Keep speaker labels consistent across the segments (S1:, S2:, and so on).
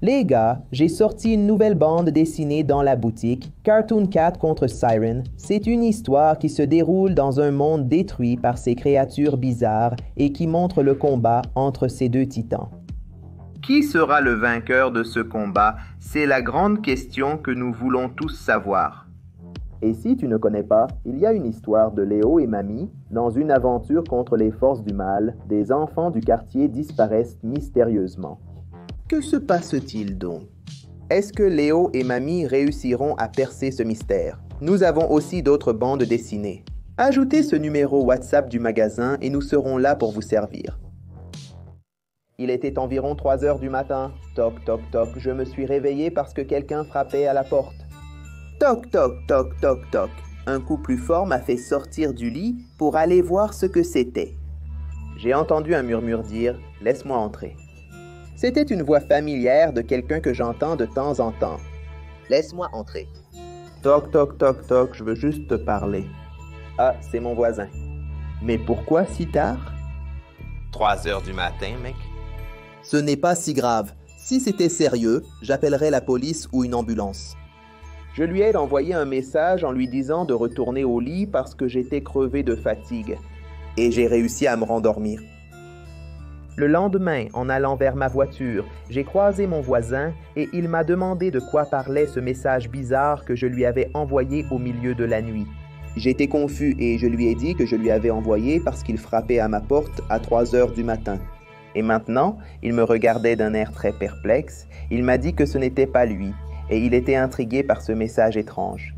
S1: Les gars, j'ai sorti une nouvelle bande dessinée dans la boutique, Cartoon Cat contre Siren. C'est une histoire qui se déroule dans un monde détruit par ces créatures bizarres et qui montre le combat entre ces deux titans.
S2: Qui sera le vainqueur de ce combat? C'est la grande question que nous voulons tous savoir.
S1: Et si tu ne connais pas, il y a une histoire de Léo et Mamie. Dans une aventure contre les forces du mal, des enfants du quartier disparaissent mystérieusement. Que se passe-t-il donc? Est-ce que Léo et Mamie réussiront à percer ce mystère? Nous avons aussi d'autres bandes dessinées. Ajoutez ce numéro WhatsApp du magasin et nous serons là pour vous servir. Il était environ 3 heures du matin. Toc, toc, toc. Je me suis réveillé parce que quelqu'un frappait à la porte. Toc, toc, toc, toc, toc. Un coup plus fort m'a fait sortir du lit pour aller voir ce que c'était. J'ai entendu un murmure dire « Laisse-moi entrer ». C'était une voix familière de quelqu'un que j'entends de temps en temps. « Laisse-moi entrer ». Toc, toc, toc, toc, je veux juste te parler. Ah, c'est mon voisin. Mais pourquoi si tard?
S2: 3 heures du matin, mec.
S1: Ce n'est pas si grave. Si c'était sérieux, j'appellerais la police ou une ambulance. Je lui ai envoyé un message en lui disant de retourner au lit parce que j'étais crevé de fatigue. Et j'ai réussi à me rendormir. Le lendemain, en allant vers ma voiture, j'ai croisé mon voisin et il m'a demandé de quoi parlait ce message bizarre que je lui avais envoyé au milieu de la nuit. J'étais confus et je lui ai dit que je lui avais envoyé parce qu'il frappait à ma porte à 3 heures du matin. Et maintenant, il me regardait d'un air très perplexe. Il m'a dit que ce n'était pas lui et il était intrigué par ce message étrange.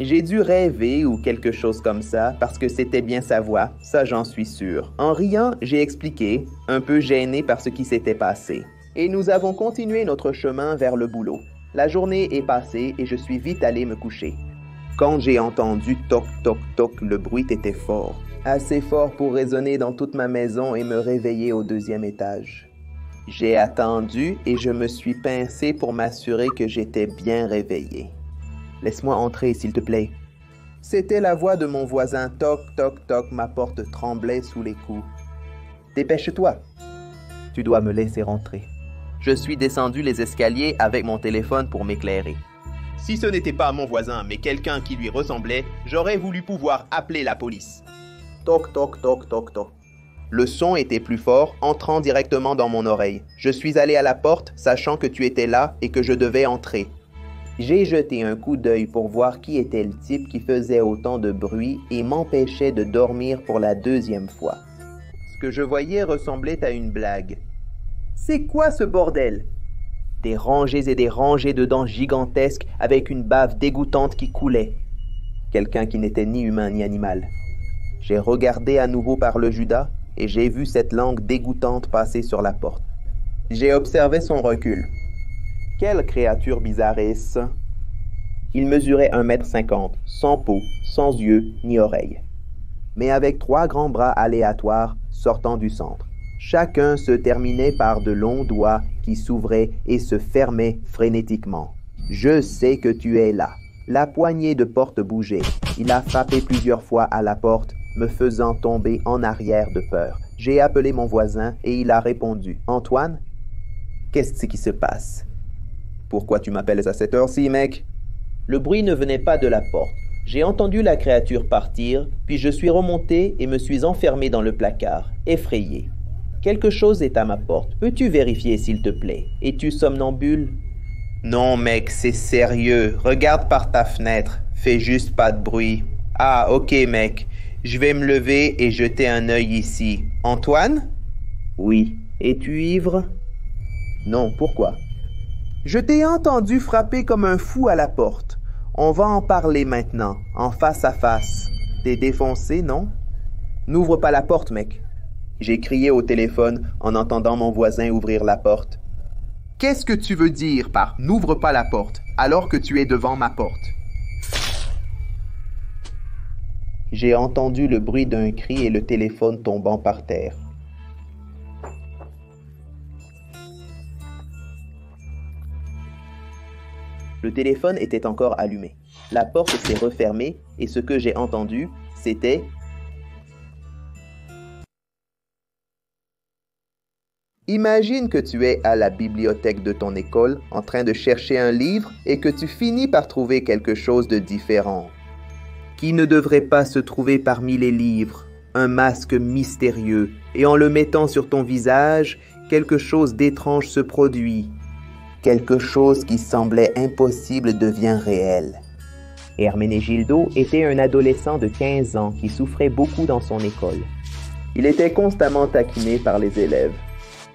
S1: J'ai dû rêver ou quelque chose comme ça parce que c'était bien sa voix, ça j'en suis sûr. En riant, j'ai expliqué, un peu gêné par ce qui s'était passé. Et nous avons continué notre chemin vers le boulot. La journée est passée et je suis vite allé me coucher. Quand j'ai entendu toc toc toc, le bruit était fort. Assez fort pour résonner dans toute ma maison et me réveiller au 2e étage. J'ai attendu et je me suis pincé pour m'assurer que j'étais bien réveillé. Laisse-moi entrer, s'il te plaît. C'était la voix de mon voisin. Toc, toc, toc, ma porte tremblait sous les coups. Dépêche-toi. Tu dois me laisser rentrer. Je suis descendu les escaliers avec mon téléphone pour m'éclairer.
S2: Si ce n'était pas mon voisin, mais quelqu'un qui lui ressemblait, j'aurais voulu pouvoir appeler la police.
S1: Toc, toc, toc, toc, toc. Le son était plus fort, entrant directement dans mon oreille. Je suis allé à la porte, sachant que tu étais là et que je devais entrer. J'ai jeté un coup d'œil pour voir qui était le type qui faisait autant de bruit et m'empêchait de dormir pour la 2e fois. Ce que je voyais ressemblait à une blague. C'est quoi ce bordel? Des rangées et des rangées de dents gigantesques avec une bave dégoûtante qui coulait. Quelqu'un qui n'était ni humain ni animal. J'ai regardé à nouveau par le Judas et j'ai vu cette langue dégoûtante passer sur la porte. J'ai observé son recul. Quelle créature bizarre est-ce? Il mesurait 1,50 m, sans peau, sans yeux ni oreilles, mais avec 3 grands bras aléatoires sortant du centre. Chacun se terminait par de longs doigts qui s'ouvraient et se fermaient frénétiquement. Je sais que tu es là. La poignée de porte bougeait. Il a frappé plusieurs fois à la porte, me faisant tomber en arrière de peur. J'ai appelé mon voisin et il a répondu. « Antoine, qu'est-ce qui se passe? » « Pourquoi tu m'appelles à cette heure-ci, mec? » Le bruit ne venait pas de la porte. J'ai entendu la créature partir, puis je suis remonté et me suis enfermé dans le placard, effrayé. Quelque chose est à ma porte. Peux-tu vérifier, s'il te plaît? Es-tu somnambule?
S2: Non, mec, c'est sérieux. Regarde par ta fenêtre. Fais juste pas de bruit. Ah, ok, mec. Je vais me lever et jeter un œil ici. Antoine?
S1: Oui. Es-tu ivre? Non, pourquoi? Je t'ai entendu frapper comme un fou à la porte. On va en parler maintenant, en face à face. T'es défoncé, non? N'ouvre pas la porte, mec. J'ai crié au téléphone en entendant mon voisin ouvrir la porte.
S2: Qu'est-ce que tu veux dire par « n'ouvre pas la porte » alors que tu es devant ma porte?
S1: J'ai entendu le bruit d'un cri et le téléphone tombant par terre. Le téléphone était encore allumé. La porte s'est refermée et ce que j'ai entendu, c'était Imagine que tu es à la bibliothèque de ton école en train de chercher un livre et que tu finis par trouver quelque chose de différent. Qui ne devrait pas se trouver parmi les livres? Un masque mystérieux, et en le mettant sur ton visage, quelque chose d'étrange se produit. Quelque chose qui semblait impossible devient réel.
S2: Herménégildo était un adolescent de 15 ans qui souffrait beaucoup dans son école.
S1: Il était constamment taquiné par les élèves.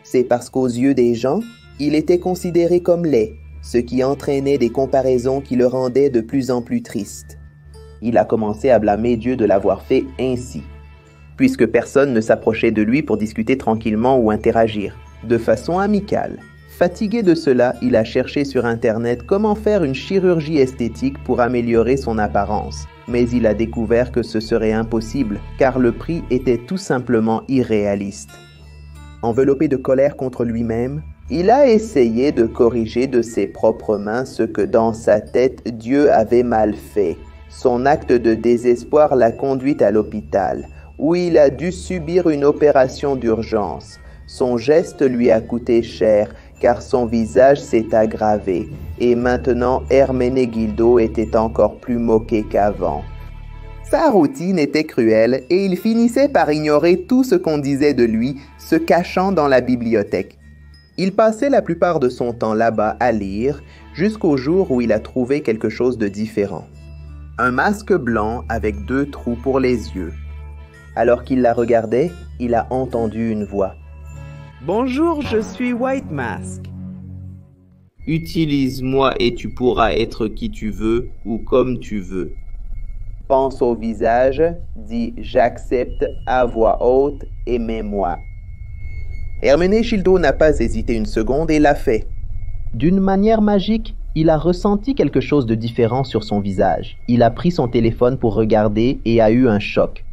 S1: C'est parce qu'aux yeux des gens, il était considéré comme laid, ce qui entraînait des comparaisons qui le rendaient de plus en plus triste. Il a commencé à blâmer Dieu de l'avoir fait ainsi, puisque personne ne s'approchait de lui pour discuter tranquillement ou interagir, de façon amicale. Fatigué de cela, il a cherché sur Internet comment faire une chirurgie esthétique pour améliorer son apparence. Mais il a découvert que ce serait impossible, car le prix était tout simplement irréaliste. Enveloppé de colère contre lui-même, il a essayé de corriger de ses propres mains ce que dans sa tête Dieu avait mal fait. Son acte de désespoir l'a conduit à l'hôpital, où il a dû subir une opération d'urgence. Son geste lui a coûté cher, car son visage s'est aggravé, et maintenant Herménégildo était encore plus moqué qu'avant. Sa routine était cruelle, et il finissait par ignorer tout ce qu'on disait de lui, se cachant dans la bibliothèque. Il passait la plupart de son temps là-bas à lire, jusqu'au jour où il a trouvé quelque chose de différent. Un masque blanc avec 2 trous pour les yeux. Alors qu'il la regardait, il a entendu une voix. « Bonjour, je suis White Mask. Utilise-moi et tu pourras être qui tu veux ou comme tu veux. Pense au visage, dis « J'accepte » à voix haute « Aimez-moi ». Herménégildo n'a pas hésité une seconde et l'a fait.
S2: D'une manière magique, il a ressenti quelque chose de différent sur son visage. Il a pris son téléphone pour regarder et a eu un choc.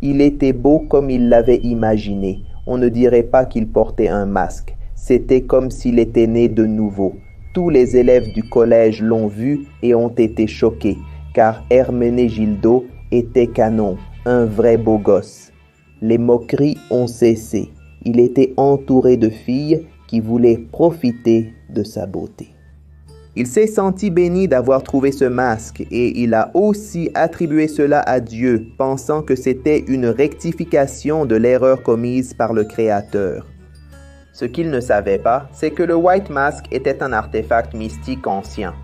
S1: Il était beau comme il l'avait imaginé. On ne dirait pas qu'il portait un masque. C'était comme s'il était né de nouveau. Tous les élèves du collège l'ont vu et ont été choqués, car Herménégildo était canon, un vrai beau gosse. Les moqueries ont cessé. Il était entouré de filles qui voulaient profiter de sa beauté. Il s'est senti béni d'avoir trouvé ce masque et il a aussi attribué cela à Dieu, pensant que c'était une rectification de l'erreur commise par le Créateur. Ce qu'il ne savait pas, c'est que le White Mask était un artefact mystique ancien.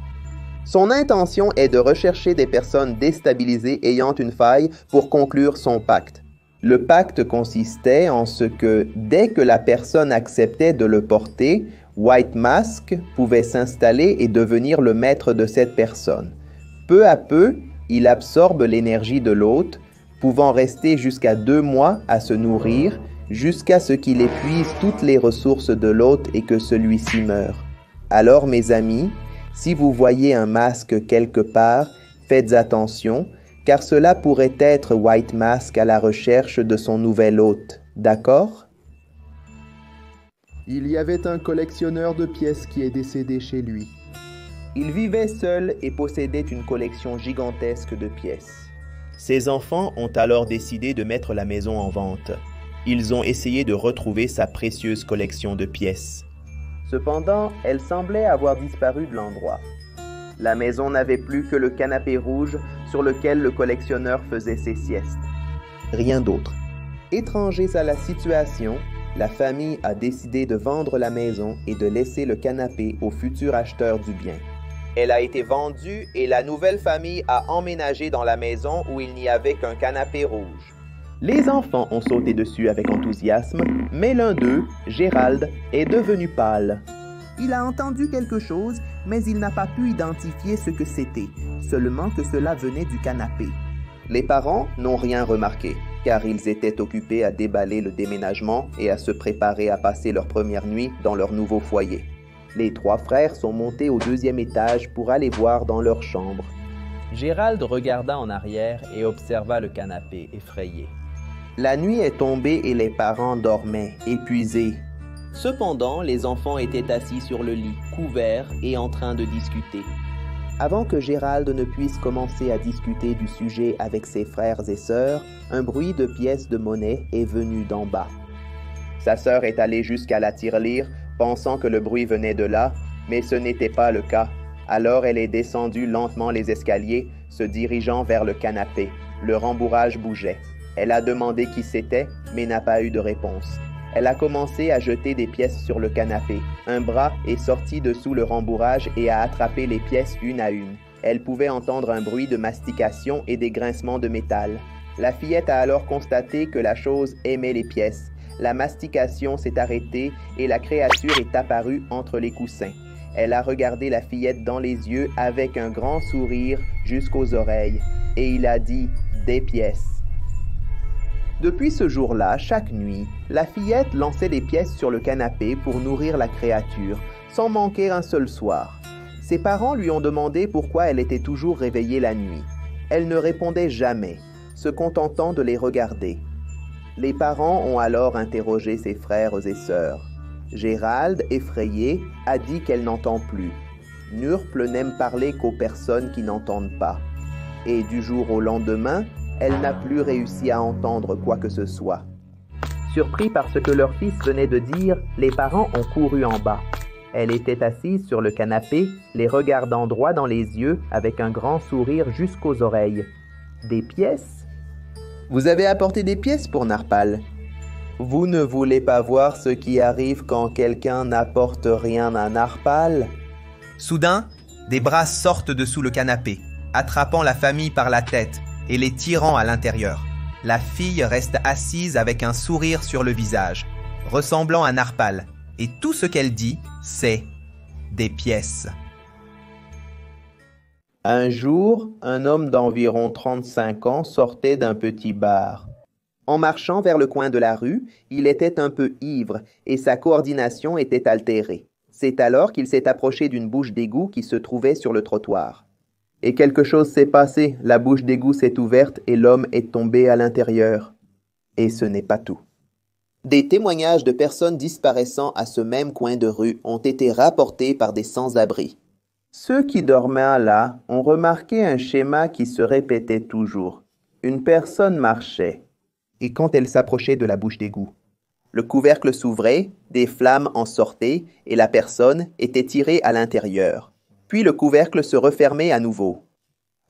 S1: Son intention est de rechercher des personnes déstabilisées ayant une faille pour conclure son pacte. Le pacte consistait en ce que, dès que la personne acceptait de le porter, White Mask pouvait s'installer et devenir le maître de cette personne. Peu à peu, il absorbe l'énergie de l'hôte, pouvant rester jusqu'à 2 mois à se nourrir, jusqu'à ce qu'il épuise toutes les ressources de l'hôte et que celui-ci meure. Alors, mes amis, si vous voyez un masque quelque part, faites attention, car cela pourrait être White Mask à la recherche de son nouvel hôte. D'accord ?
S3: Il y avait un collectionneur de pièces qui est décédé chez lui.
S1: Il vivait seul et possédait une collection gigantesque de pièces.
S2: Ses enfants ont alors décidé de mettre la maison en vente. Ils ont essayé de retrouver sa précieuse collection de pièces.
S1: Cependant, elle semblait avoir disparu de l'endroit. La maison n'avait plus que le canapé rouge sur lequel le collectionneur faisait ses siestes. Rien d'autre. Étrangers à la situation, la famille a décidé de vendre la maison et de laisser le canapé au futur acheteur du bien. Elle a été vendue et la nouvelle famille a emménagé dans la maison où il n'y avait qu'un canapé rouge. Les enfants ont sauté dessus avec enthousiasme, mais l'un d'eux, Gérald, est devenu pâle. Il a entendu quelque chose, mais il n'a pas pu identifier ce que c'était, seulement que cela venait du canapé. Les parents n'ont rien remarqué, car ils étaient occupés à déballer le déménagement et à se préparer à passer leur première nuit dans leur nouveau foyer. Les 3 frères sont montés au 2e étage pour aller voir dans leur chambre.
S2: Gérald regarda en arrière et observa le canapé, effrayé.
S1: La nuit est tombée et les parents dormaient, épuisés. Cependant, les enfants étaient assis sur le lit, couverts et en train de discuter. Avant que Gérald ne puisse commencer à discuter du sujet avec ses frères et sœurs, un bruit de pièces de monnaie est venu d'en bas. Sa sœur est allée jusqu'à la tirelire, pensant que le bruit venait de là, mais ce n'était pas le cas. Alors elle est descendue lentement les escaliers, se dirigeant vers le canapé. Le rembourrage bougeait. Elle a demandé qui c'était, mais n'a pas eu de réponse. Elle a commencé à jeter des pièces sur le canapé. Un bras est sorti dessous le rembourrage et a attrapé les pièces une à une. Elle pouvait entendre un bruit de mastication et des grincements de métal. La fillette a alors constaté que la chose aimait les pièces. La mastication s'est arrêtée et la créature est apparue entre les coussins. Elle a regardé la fillette dans les yeux avec un grand sourire jusqu'aux oreilles et il a dit « des pièces ». Depuis ce jour-là, chaque nuit, la fillette lançait des pièces sur le canapé pour nourrir la créature, sans manquer un seul soir. Ses parents lui ont demandé pourquoi elle était toujours réveillée la nuit. Elle ne répondait jamais, se contentant de les regarder. Les parents ont alors interrogé ses frères et sœurs. Gérald, effrayé, a dit qu'elle n'entend plus. Nurple n'aime parler qu'aux personnes qui n'entendent pas. Et du jour au lendemain, elle n'a plus réussi à entendre quoi que ce soit. Surpris par ce que leur fils venait de dire, les parents ont couru en bas. Elle était assise sur le canapé, les regardant droit dans les yeux, avec un grand sourire jusqu'aux oreilles. Des pièces? Vous avez apporté des pièces pour Narpal. Vous ne voulez pas voir ce qui arrive quand quelqu'un n'apporte rien à Narpal?
S2: Soudain, des bras sortent dessous le canapé, attrapant la famille par la tête et les tirant à l'intérieur. La fille reste assise avec un sourire sur le visage, ressemblant à Narpal, et tout ce qu'elle dit, c'est « des pièces ».
S1: Un jour, un homme d'environ 35 ans sortait d'un petit bar. En marchant vers le coin de la rue, il était un peu ivre et sa coordination était altérée. C'est alors qu'il s'est approché d'une bouche d'égout qui se trouvait sur le trottoir. Et quelque chose s'est passé, la bouche d'égout s'est ouverte et l'homme est tombé à l'intérieur. Et ce n'est pas tout. Des témoignages de personnes disparaissant à ce même coin de rue ont été rapportés par des sans-abri. Ceux qui dormaient là ont remarqué un schéma qui se répétait toujours. Une personne marchait. Et quand elle s'approchait de la bouche d'égout, le couvercle s'ouvrait, des flammes en sortaient et la personne était tirée à l'intérieur. Puis le couvercle se refermait à nouveau.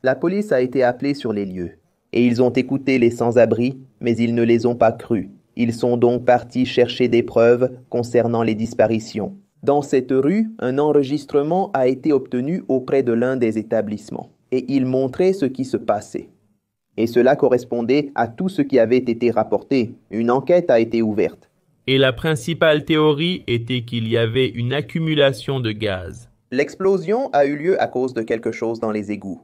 S1: La police a été appelée sur les lieux, et ils ont écouté les sans-abri, mais ils ne les ont pas crus. Ils sont donc partis chercher des preuves concernant les disparitions. Dans cette rue, un enregistrement a été obtenu auprès de l'un des établissements, et il montrait ce qui se passait. Et cela correspondait à tout ce qui avait été rapporté. Une enquête a été ouverte.
S4: Et la principale théorie était qu'il y avait une accumulation de gaz.
S1: L'explosion a eu lieu à cause de quelque chose dans les égouts.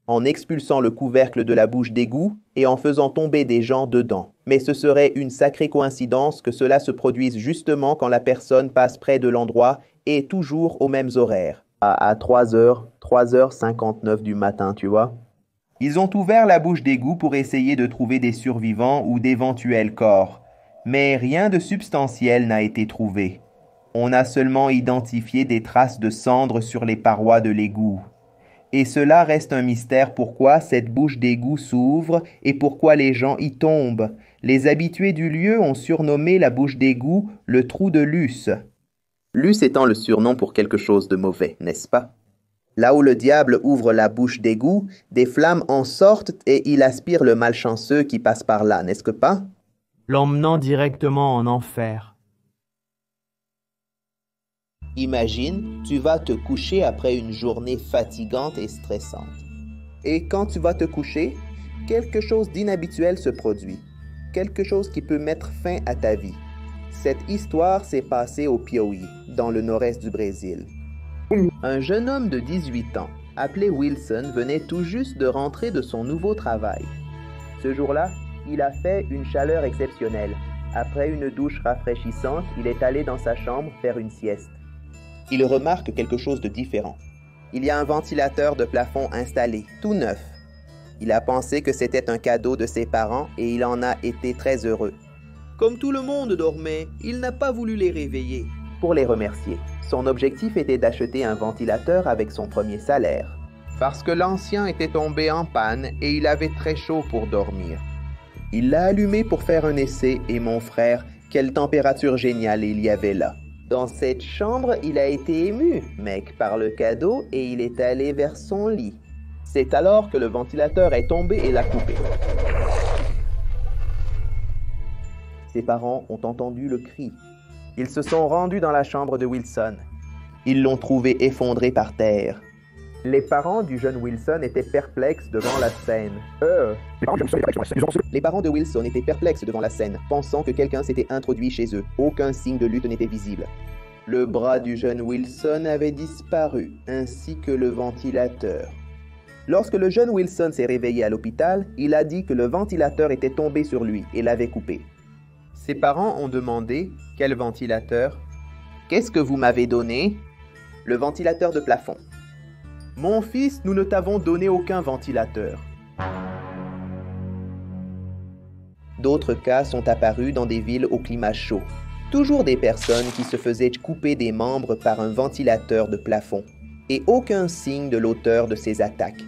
S1: En expulsant le couvercle de la bouche d'égout et en faisant tomber des gens dedans. Mais ce serait une sacrée coïncidence que cela se produise justement quand la personne passe près de l'endroit et toujours aux mêmes horaires. À 3h59 du matin, tu vois.
S2: Ils ont ouvert la bouche d'égout pour essayer de trouver des survivants ou d'éventuels corps. Mais rien de substantiel n'a été trouvé. On a seulement identifié des traces de cendres sur les parois de l'égout. Et cela reste un mystère pourquoi cette bouche d'égout s'ouvre et pourquoi les gens y tombent. Les habitués du lieu ont surnommé la bouche d'égout le trou de Luce.
S1: Luce étant le surnom pour quelque chose de mauvais, n'est-ce pas? Là où le diable ouvre la bouche d'égout, des flammes en sortent et il aspire le malchanceux qui passe par là, n'est-ce que pas?
S4: L'emmenant directement en enfer.
S1: Imagine, tu vas te coucher après une journée fatigante et stressante. Et quand tu vas te coucher, quelque chose d'inhabituel se produit. Quelque chose qui peut mettre fin à ta vie. Cette histoire s'est passée au Piauí, dans le nord-est du Brésil. Un jeune homme de 18 ans, appelé Wilson, venait tout juste de rentrer de son nouveau travail. Ce jour-là, il a fait une chaleur exceptionnelle. Après une douche rafraîchissante, il est allé dans sa chambre faire une sieste. Il remarque quelque chose de différent. Il y a un ventilateur de plafond installé, tout neuf. Il a pensé que c'était un cadeau de ses parents et il en a été très heureux. Comme tout le monde dormait, il n'a pas voulu les réveiller. Pour les remercier, son objectif était d'acheter un ventilateur avec son premier salaire. Parce que l'ancien était tombé en panne et il avait très chaud pour dormir. Il l'a allumé pour faire un essai et mon frère, Quelle température géniale il y avait là. Dans cette chambre, il a été ému, mec, par le cadeau et il est allé vers son lit. C'est alors que le ventilateur est tombé et l'a coupé. Ses parents ont entendu le cri. Ils se sont rendus dans la chambre de Wilson. Ils l'ont trouvé effondré par terre. Les parents du jeune Wilson étaient perplexes devant la scène. Les parents de Wilson étaient perplexes devant la scène, pensant que quelqu'un s'était introduit chez eux. Aucun signe de lutte n'était visible. Le bras du jeune Wilson avait disparu, ainsi que le ventilateur. Lorsque le jeune Wilson s'est réveillé à l'hôpital, il a dit que le ventilateur était tombé sur lui et l'avait coupé. Ses parents ont demandé « Quel ventilateur ?»« Qu'est-ce que vous m'avez donné ?»« Le ventilateur de plafond. »« Mon fils, nous ne t'avons donné aucun ventilateur. » D'autres cas sont apparus dans des villes au climat chaud. Toujours des personnes qui se faisaient couper des membres par un ventilateur de plafond. Et aucun signe de l'auteur de ces attaques.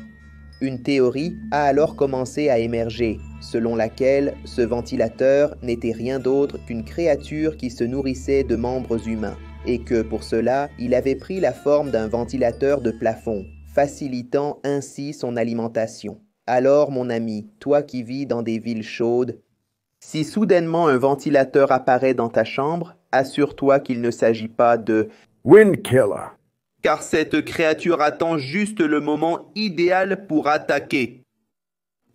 S1: Une théorie a alors commencé à émerger, selon laquelle ce ventilateur n'était rien d'autre qu'une créature qui se nourrissait de membres humains, et que pour cela, il avait pris la forme d'un ventilateur de plafond, facilitant ainsi son alimentation. Alors, mon ami, toi qui vis dans des villes chaudes, si soudainement un ventilateur apparaît dans ta chambre, assure-toi qu'il ne s'agit pas de
S5: Wind Killer.
S1: Car cette créature attend juste le moment idéal pour attaquer.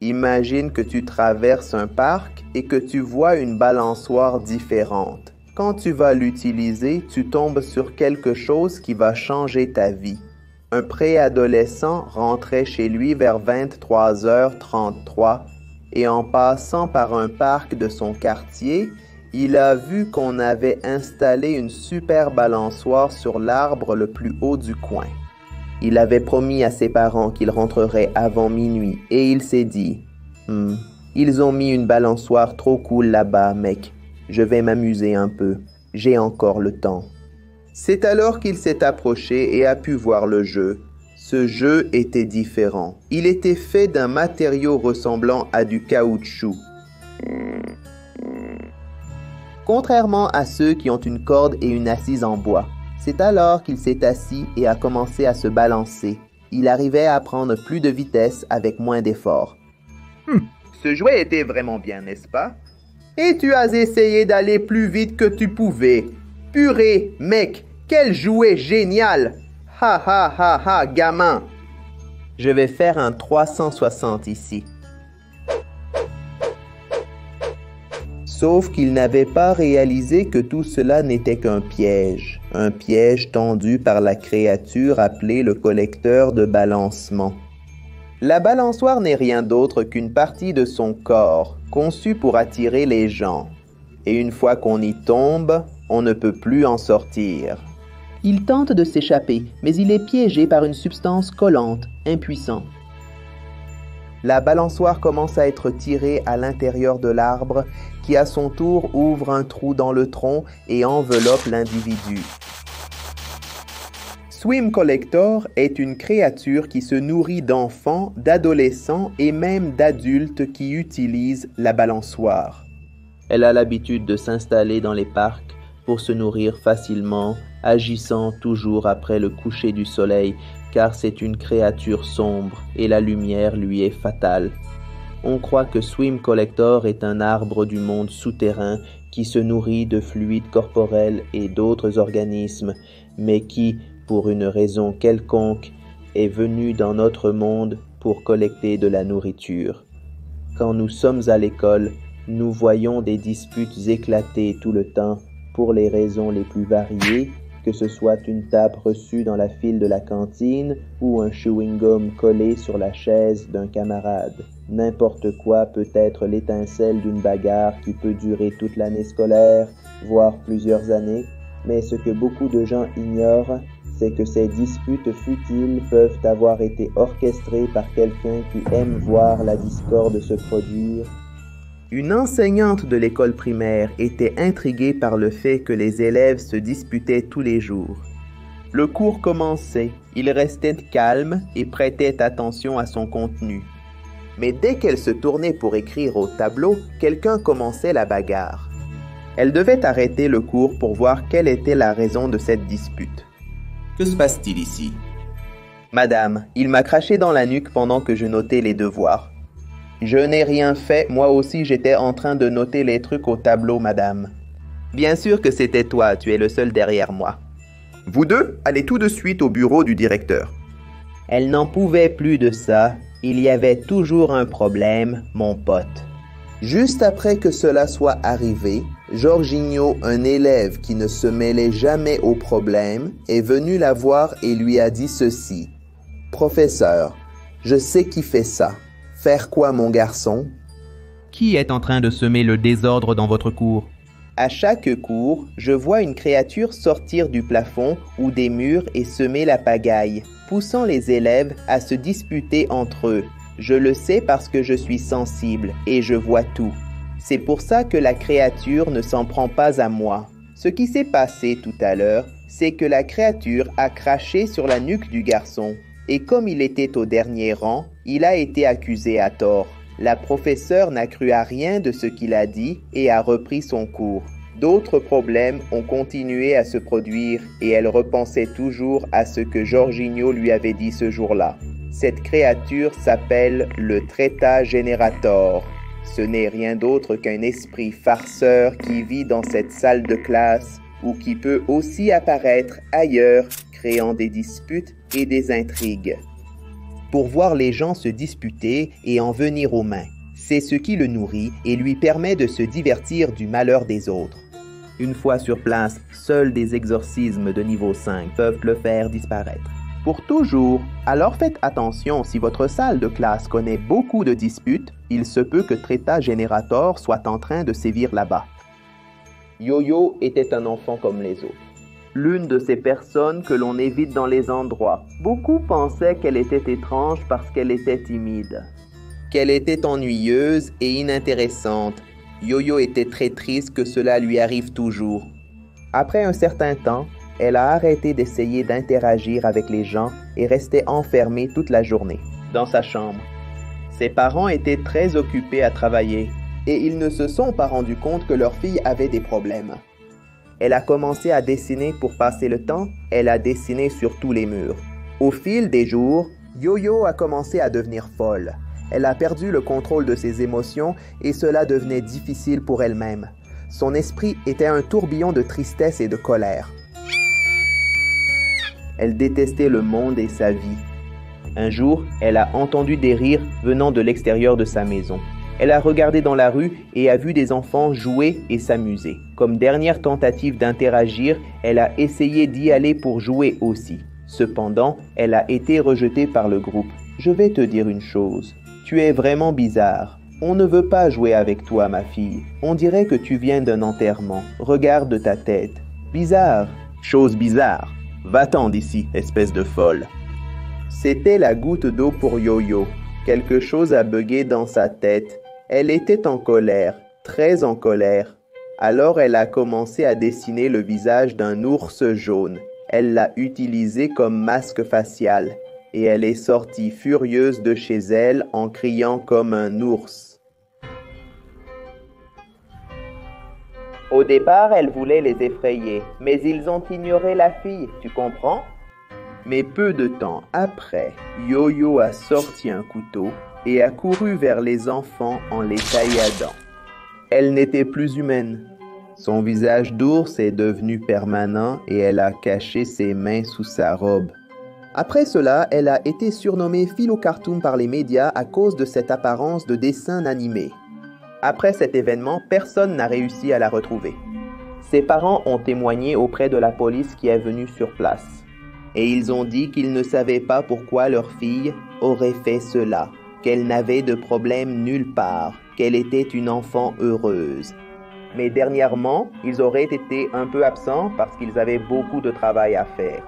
S1: Imagine que tu traverses un parc et que tu vois une balançoire différente. Quand tu vas l'utiliser, tu tombes sur quelque chose qui va changer ta vie. Un préadolescent rentrait chez lui vers 23h33 et en passant par un parc de son quartier, il a vu qu'on avait installé une super balançoire sur l'arbre le plus haut du coin. Il avait promis à ses parents qu'il rentrerait avant minuit et il s'est dit « Ils ont mis une balançoire trop cool là-bas, mec. Je vais m'amuser un peu. J'ai encore le temps. » C'est alors qu'il s'est approché et a pu voir le jeu. Ce jeu était différent. Il était fait d'un matériau ressemblant à du caoutchouc. Contrairement à ceux qui ont une corde et une assise en bois. C'est alors qu'il s'est assis et a commencé à se balancer. Il arrivait à prendre plus de vitesse avec moins d'effort. Ce jouet était vraiment bien, n'est-ce pas? Et tu as essayé d'aller plus vite que tu pouvais. Purée, mec, quel jouet génial! Ha ha ha ha, gamin! Je vais faire un 360 ici. Sauf qu'il n'avait pas réalisé que tout cela n'était qu'un piège. Un piège tendu par la créature appelée le collecteur de balancement. La balançoire n'est rien d'autre qu'une partie de son corps, conçue pour attirer les gens. Et une fois qu'on y tombe, on ne peut plus en sortir. Il tente de s'échapper, mais il est piégé par une substance collante, impuissant. La balançoire commence à être tirée à l'intérieur de l'arbre, qui à son tour ouvre un trou dans le tronc et enveloppe l'individu. Swim Collector est une créature qui se nourrit d'enfants, d'adolescents et même d'adultes qui utilisent la balançoire. Elle a l'habitude de s'installer dans les parcs pour se nourrir facilement, agissant toujours après le coucher du soleil, car c'est une créature sombre et la lumière lui est fatale. On croit que Swim Collector est un arbre du monde souterrain qui se nourrit de fluides corporels et d'autres organismes, mais qui, pour une raison quelconque, est venu dans notre monde pour collecter de la nourriture. Quand nous sommes à l'école, nous voyons des disputes éclater tout le temps pour les raisons les plus variées, que ce soit une tape reçue dans la file de la cantine ou un chewing-gum collé sur la chaise d'un camarade. N'importe quoi peut être l'étincelle d'une bagarre qui peut durer toute l'année scolaire, voire plusieurs années, mais ce que beaucoup de gens ignorent, c'est que ces disputes futiles peuvent avoir été orchestrées par quelqu'un qui aime voir la discorde se produire. Une enseignante de l'école primaire était intriguée par le fait que les élèves se disputaient tous les jours. Le cours commençait, il restait calme et prêtait attention à son contenu. Mais dès qu'elle se tournait pour écrire au tableau, quelqu'un commençait la bagarre. Elle devait arrêter le cours pour voir quelle était la raison de cette dispute.
S2: Que se passe-t-il ici?
S1: Madame, il m'a craché dans la nuque pendant que je notais les devoirs. Je n'ai rien fait, moi aussi j'étais en train de noter les trucs au tableau, madame. Bien sûr que c'était toi, tu es le seul derrière moi.
S2: Vous deux, allez tout de suite au bureau du directeur.
S1: Elle n'en pouvait plus de ça. Il y avait toujours un problème, mon pote. Juste après que cela soit arrivé, Jorginho, un élève qui ne se mêlait jamais au problème, est venu la voir et lui a dit ceci. « Professeur, je sais qui fait ça. Faire quoi, mon garçon? »
S5: Qui est en train de semer le désordre dans votre cours?
S1: À chaque cours, je vois une créature sortir du plafond ou des murs et semer la pagaille, poussant les élèves à se disputer entre eux. Je le sais parce que je suis sensible et je vois tout. C'est pour ça que la créature ne s'en prend pas à moi. Ce qui s'est passé tout à l'heure, c'est que la créature a craché sur la nuque du garçon. Et comme il était au dernier rang, il a été accusé à tort. La professeure n'a cru à rien de ce qu'il a dit et a repris son cours. D'autres problèmes ont continué à se produire et elle repensait toujours à ce que Jorginho lui avait dit ce jour-là. Cette créature s'appelle le Treta Generator. Ce n'est rien d'autre qu'un esprit farceur qui vit dans cette salle de classe ou qui peut aussi apparaître ailleurs, créant des disputes et des intrigues. Pour voir les gens se disputer et en venir aux mains. C'est ce qui le nourrit et lui permet de se divertir du malheur des autres. Une fois sur place, seuls des exorcismes de niveau 5 peuvent le faire disparaître. Pour toujours, alors faites attention, si votre salle de classe connaît beaucoup de disputes, il se peut que Treta Generator soit en train de sévir là-bas. Yo-Yo était un enfant comme les autres. L'une de ces personnes que l'on évite dans les endroits. Beaucoup pensaient qu'elle était étrange parce qu'elle était timide. Qu'elle était ennuyeuse et inintéressante. Yo-Yo était très triste que cela lui arrive toujours. Après un certain temps, elle a arrêté d'essayer d'interagir avec les gens et restait enfermée toute la journée, dans sa chambre. Ses parents étaient très occupés à travailler et ils ne se sont pas rendus compte que leur fille avait des problèmes. Elle a commencé à dessiner pour passer le temps, elle a dessiné sur tous les murs. Au fil des jours, Yo-Yo a commencé à devenir folle. Elle a perdu le contrôle de ses émotions et cela devenait difficile pour elle-même. Son esprit était un tourbillon de tristesse et de colère. Elle détestait le monde et sa vie. Un jour, elle a entendu des rires venant de l'extérieur de sa maison. Elle a regardé dans la rue et a vu des enfants jouer et s'amuser. Comme dernière tentative d'interagir, elle a essayé d'y aller pour jouer aussi. Cependant, elle a été rejetée par le groupe. Je vais te dire une chose. Tu es vraiment bizarre. On ne veut pas jouer avec toi, ma fille. On dirait que tu viens d'un enterrement. Regarde ta tête. Bizarre.
S2: Chose bizarre. Va-t'en d'ici, espèce de folle.
S1: C'était la goutte d'eau pour Yo-Yo. Quelque chose a bugué dans sa tête. Elle était en colère, très en colère. Alors elle a commencé à dessiner le visage d'un ours jaune. Elle l'a utilisé comme masque facial. Et elle est sortie furieuse de chez elle en criant comme un ours. Au départ, elle voulait les effrayer, mais ils ont ignoré la fille, tu comprends? Mais peu de temps après, Yo-Yo a sorti un couteau et a couru vers les enfants en les tailladant. Elle n'était plus humaine. Son visage d'ours est devenu permanent et elle a caché ses mains sous sa robe. Après cela, elle a été surnommée Philo-Cartoon par les médias à cause de cette apparence de dessin animé. Après cet événement, personne n'a réussi à la retrouver. Ses parents ont témoigné auprès de la police qui est venue sur place. Et ils ont dit qu'ils ne savaient pas pourquoi leur fille aurait fait cela, qu'elle n'avait de problème nulle part, qu'elle était une enfant heureuse. Mais dernièrement, ils auraient été un peu absents parce qu'ils avaient beaucoup de travail à faire.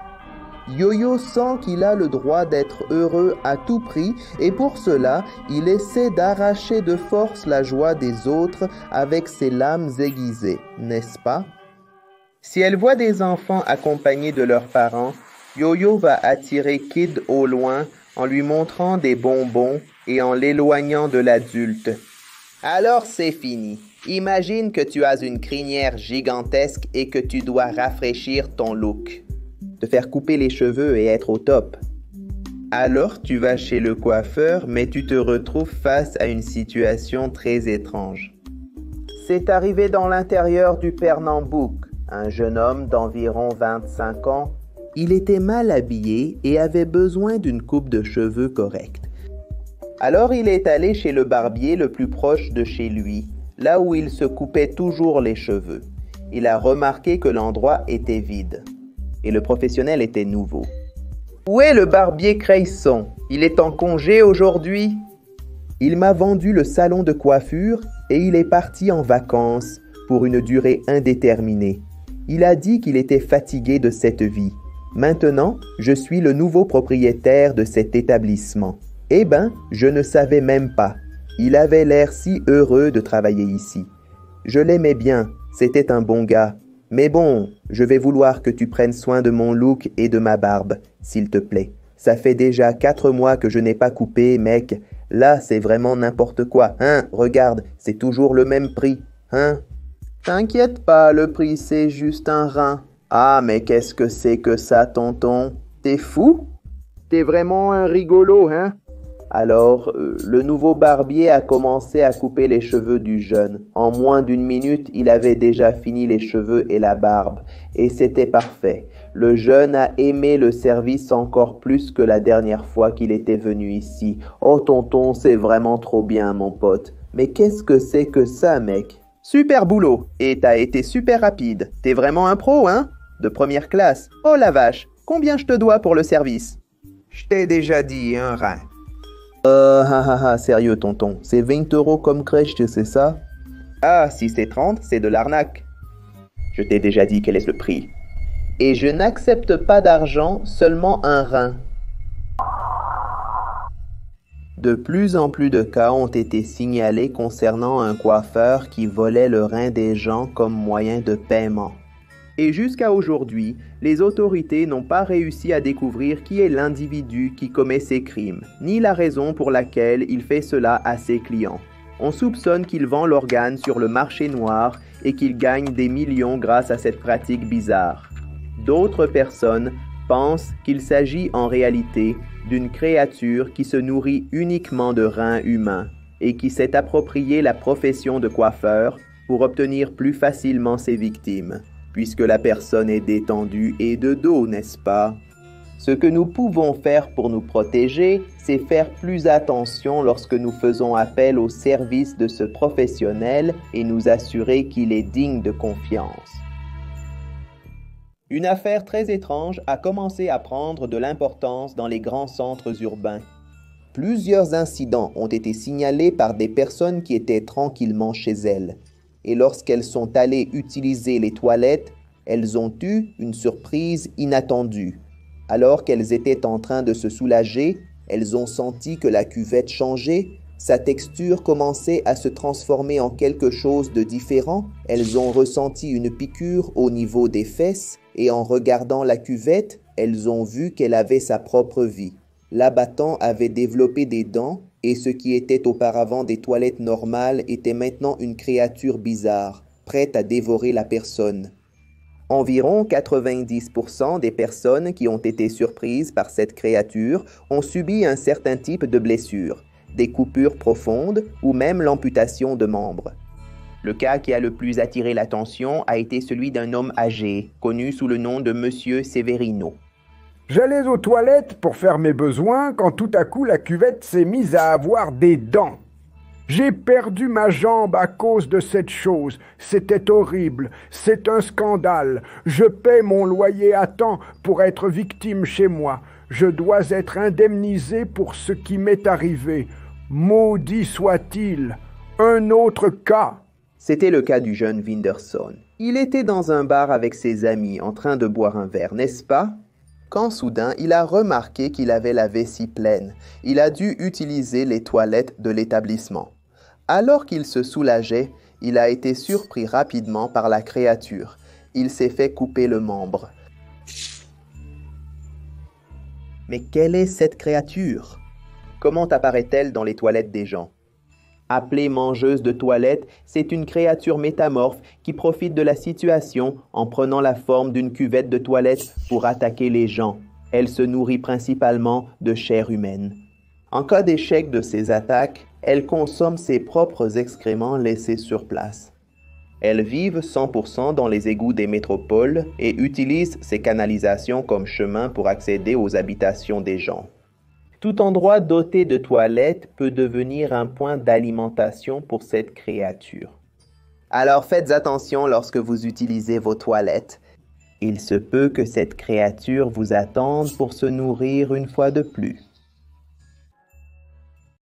S1: Yo-Yo sent qu'il a le droit d'être heureux à tout prix et pour cela, il essaie d'arracher de force la joie des autres avec ses lames aiguisées, n'est-ce pas? Si elle voit des enfants accompagnés de leurs parents, Yo-Yo va attirer Kid au loin en lui montrant des bonbons et en l'éloignant de l'adulte. Alors c'est fini. Imagine que tu as une crinière gigantesque et que tu dois rafraîchir ton look. Te faire couper les cheveux et être au top. Alors tu vas chez le coiffeur, mais tu te retrouves face à une situation très étrange. C'est arrivé dans l'intérieur du Pernambouc, un jeune homme d'environ 25 ans. Il était mal habillé et avait besoin d'une coupe de cheveux correcte. Alors il est allé chez le barbier le plus proche de chez lui, là où il se coupait toujours les cheveux. Il a remarqué que l'endroit était vide. Et le professionnel était nouveau. « Où est le barbier Craysson? Il est en congé aujourd'hui ?» Il m'a vendu le salon de coiffure et il est parti en vacances pour une durée indéterminée. Il a dit qu'il était fatigué de cette vie. Maintenant, je suis le nouveau propriétaire de cet établissement. Eh ben, je ne savais même pas. Il avait l'air si heureux de travailler ici. Je l'aimais bien, c'était un bon gars. Mais bon, je vais vouloir que tu prennes soin de mon look et de ma barbe, s'il te plaît. Ça fait déjà 4 mois que je n'ai pas coupé, mec. Là, c'est vraiment n'importe quoi, hein? Regarde, c'est toujours le même prix, hein? T'inquiète pas, le prix, c'est juste un rein. Ah, mais qu'est-ce que c'est que ça, tonton? T'es fou? T'es vraiment un rigolo, hein? Alors, le nouveau barbier a commencé à couper les cheveux du jeune. En moins d'1 minute, il avait déjà fini les cheveux et la barbe. Et c'était parfait. Le jeune a aimé le service encore plus que la dernière fois qu'il était venu ici. Oh tonton, c'est vraiment trop bien, mon pote. Mais qu'est-ce que c'est que ça, mec? Super boulot. Et t'as été super rapide. T'es vraiment un pro, hein? De première classe. Oh la vache. Combien je te dois pour le service? Je t'ai déjà dit, un rein. Sérieux, tonton. C'est 20 € comme crèche, c'est ça? Ah, si c'est 30, c'est de l'arnaque. Je t'ai déjà dit quel est le prix. Et je n'accepte pas d'argent, seulement un rein. De plus en plus de cas ont été signalés concernant un coiffeur qui volait le rein des gens comme moyen de paiement. Et jusqu'à aujourd'hui, les autorités n'ont pas réussi à découvrir qui est l'individu qui commet ces crimes, ni la raison pour laquelle il fait cela à ses clients. On soupçonne qu'il vend l'organe sur le marché noir et qu'il gagne des millions grâce à cette pratique bizarre. D'autres personnes pensent qu'il s'agit en réalité d'une créature qui se nourrit uniquement de reins humains et qui s'est approprié la profession de coiffeur pour obtenir plus facilement ses victimes, puisque la personne est détendue et de dos, n'est-ce pas? Ce que nous pouvons faire pour nous protéger, c'est faire plus attention lorsque nous faisons appel au service de ce professionnel et nous assurer qu'il est digne de confiance. Une affaire très étrange a commencé à prendre de l'importance dans les grands centres urbains. Plusieurs incidents ont été signalés par des personnes qui étaient tranquillement chez elles. Et lorsqu'elles sont allées utiliser les toilettes, elles ont eu une surprise inattendue. Alors qu'elles étaient en train de se soulager, elles ont senti que la cuvette changeait, sa texture commençait à se transformer en quelque chose de différent, elles ont ressenti une piqûre au niveau des fesses, et en regardant la cuvette, elles ont vu qu'elle avait sa propre vie. L'abattant avait développé des dents, et ce qui était auparavant des toilettes normales était maintenant une créature bizarre, prête à dévorer la personne. Environ 90% des personnes qui ont été surprises par cette créature ont subi un certain type de blessure, des coupures profondes ou même l'amputation de membres. Le cas qui a le plus attiré l'attention a été celui d'un homme âgé, connu sous le nom de Monsieur Severino.
S6: J'allais aux toilettes pour faire mes besoins quand tout à coup la cuvette s'est mise à avoir des dents. J'ai perdu ma jambe à cause de cette chose. C'était horrible. C'est un scandale. Je paie mon loyer à temps pour être victime chez moi. Je dois être indemnisé pour ce qui m'est arrivé. Maudit soit-il. Un autre cas.
S1: C'était le cas du jeune Winderson. Il était dans un bar avec ses amis en train de boire un verre, n'est-ce pas? Quand soudain, il a remarqué qu'il avait la vessie pleine. Il a dû utiliser les toilettes de l'établissement. Alors qu'il se soulageait, il a été surpris rapidement par la créature. Il s'est fait couper le membre. Mais quelle est cette créature? Comment apparaît-elle dans les toilettes des gens? Appelée mangeuse de toilettes, c'est une créature métamorphe qui profite de la situation en prenant la forme d'une cuvette de toilette pour attaquer les gens. Elle se nourrit principalement de chair humaine. En cas d'échec de ces attaques, elle consomme ses propres excréments laissés sur place. Elles vivent 100% dans les égouts des métropoles et utilisent ces canalisations comme chemin pour accéder aux habitations des gens. Tout endroit doté de toilettes peut devenir un point d'alimentation pour cette créature. Alors faites attention lorsque vous utilisez vos toilettes. Il se peut que cette créature vous attende pour se nourrir une fois de plus.